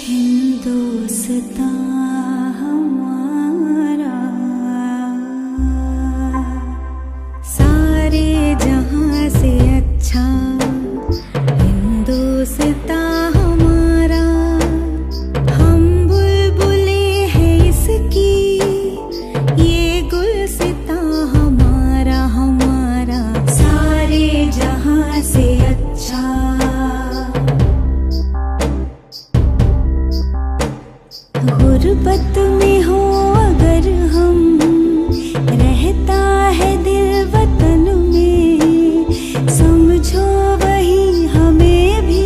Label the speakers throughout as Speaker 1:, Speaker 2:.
Speaker 1: हिंदुस्तान हमारा सारे जहां से अच्छा, हिंदुस्तान हमारा। हम बुलबुले हैं इसकी, ये गुलसितां हमारा हमारा सारे जहां से अच्छा। गुर्बत में हो अगर हम, रहता है दिल वतन में, समझो वही हमें भी,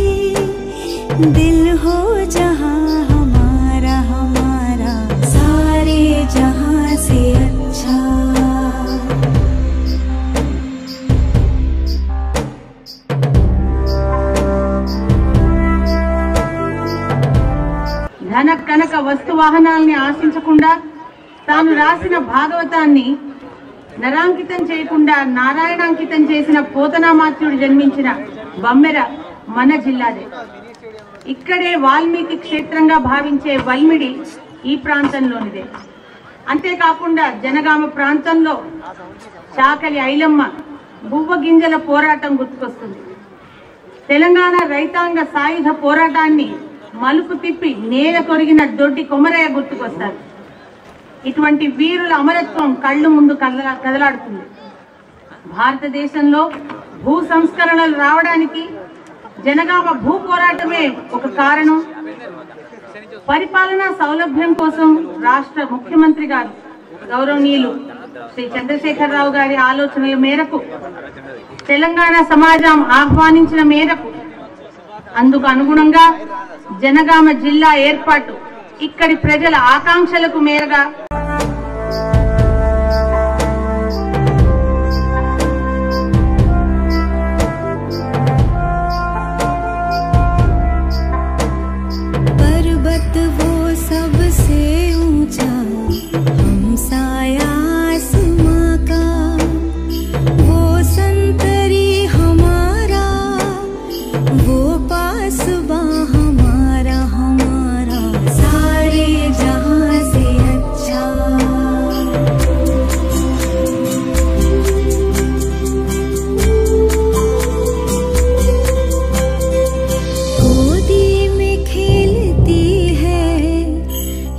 Speaker 1: दिल हो जहां हमारा हमारा सारे जहां से अच्छा।
Speaker 2: ధన కనక వస్తు వాహనాల్ని ఆశించకుండా తాను రాసిన భాగవతాన్ని నరాంకితం చేయకుండా నారాయణాంకితం చేసిన పోతనామాత్యుడు జన్మించిన బమ్మెర మన జిల్లాదే. ఇక్కడే వాల్మీకి క్షేత్రంగా భావించే వల్మిడి ఈ ప్రాంతంలోనిదే. అంతేకాకుండా జనగామ ప్రాంతంలో చాకలి ఐలమ్మ బువ్వ గింజల పోరాటం గుర్తుకొస్తుంది. తెలంగాణ రైతాంగ సాయుధ పోరాటాన్ని మలుపు తిప్పి నేల కొరిగిన దొడ్డి కొమరయ్య గుర్తుకొస్తారు. ఇటువంటి వీరుల అమరత్వం కళ్ళు ముందు కదలాడుతుంది. భారతదేశంలో భూ సంస్కరణలు రావడానికి జనగామ భూ పోరాటమే ఒక కారణం. పరిపాలనా సౌలభ్యం కోసం రాష్ట్ర ముఖ్యమంత్రి గారు గౌరవనీయులు శ్రీ చంద్రశేఖరరావు గారి ఆలోచనల మేరకు, తెలంగాణ సమాజం ఆహ్వానించిన మేరకు, అందుకు అనుగుణంగా జనగామ జిల్లా ఏర్పాటు ఇక్కడి ప్రజల ఆకాంక్షలకు మేరగా
Speaker 1: पर्वत वो सबसे ऊंचा, हमसाया आसमां का, वो संतरी हमारा, वो पासबां हमारा हमारा सारे जहां से अच्छा। गोदी में खेलती है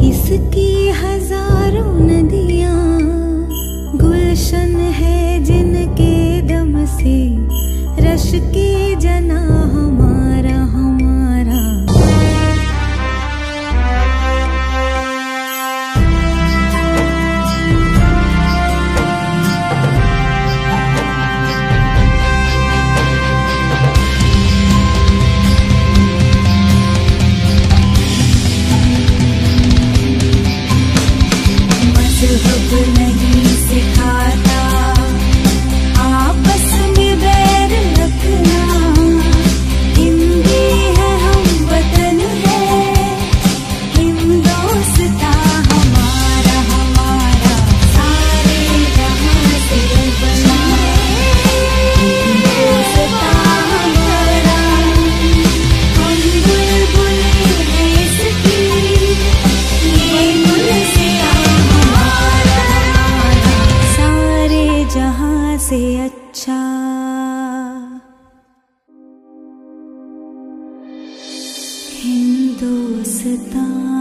Speaker 1: इसकी हजारों नदियां, गुलशन है जिनके दम से रश के जना हमारा हमारा। मज़हब नहीं सिखाता आपस में बैर रखना, हिंदी है हम वतन है, हिंदुस्तान हमारा हमारा सारे जहां से बना। हिंदुस्तान हमारा, हम बुलबुले हैं इसकी, ये गुलसितां हमारा हमारा सारे जहां से अच्छा। हिंदुस्तान